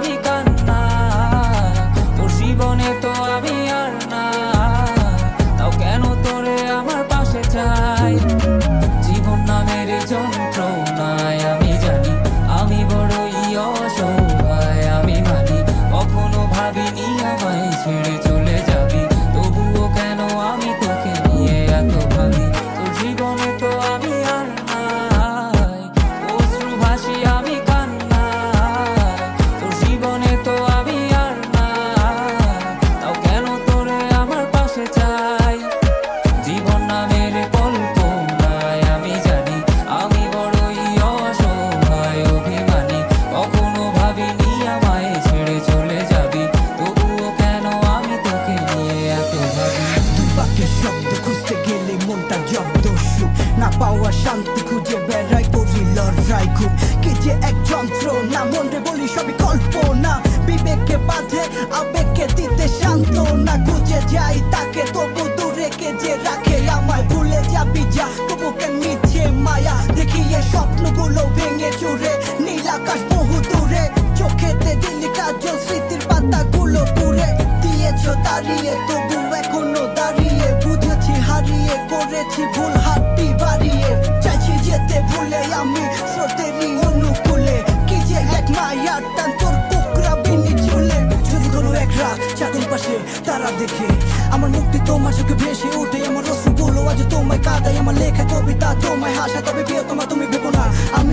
আমি কান্না, তোর জীবনে তো আমি আর না, তাও কেন তোরে আমার পাশে চাই। জীবন নামের যন্ত্রণায় আমি জানি আমি বড়ই অসহায়, আমি মানি কখনো ভাবিনি আমায় ছেড়ে চলে যাবি, তবুও কেন আমি তোকে নিয়ে এত ভাবি। তোর জীবনে তো আমি আর নাই, অশ্রু ভাসি আমি কান্নায়, তোর জীবনে তো আমি আর নাই, তাও কেন তোরে আমার পাশে চাই। জীবন নামের কল্পনায় আমি জানি আমি বড়ই অসহায়, অভিমানী কখনো ভাবিনি আমায় ছেড়ে চলে যাবি, তবুও কেন আমি তোকে নিয়ে এত ভাবি। দুই বাক্যের শব্দ খুঁজতে গেলে মনটা জব্দ, সুখ না পাওয়া শান্তি খুঁজে বেড়াই, করি লড়াই খুব কি যে এক যন্ত্রণা, মনে বলি সবই কল্পনা, বিবেককে বাঁধে আবেগকে দিতে শান্ত না, খুঁজে যাই তাকে তবু দূরে কে যে রাখে আমায়, ভুলে যাবি যা তবু কেন মিছে মায়া, দেখি এ স্বপ্নগুলো ভেঙে চুরে, নীল আকাশ বহু দূরে, চোখেতে দিলি কাজল স্মৃতির পাতাগুলো পুড়ে দিয়েছ দাঁড়িয়ে, তবু এখনো দাঁড়িয়ে, বুঝেছি হারিয়ে করেছি ভুল, হাতটি বাড়িয়ে চাইছি যেতে ভুলে আমি স্রোতেরই অনুকূলে, কি যে এক মায়ার টান তোর টুকরা বিনি চুলে। যদি কোনো এক রাত চাঁদের পাশে তারা দেখে আমার মুক্তি তোমার চোখে ভেসে ওঠে, আমার অশ্রুগুলো আজ তোমায় কাঁদাই, আমার লেখা কবিতা তোমায় হাসা, তবে প্রিয় তোমার তুমি ভেবো না আমি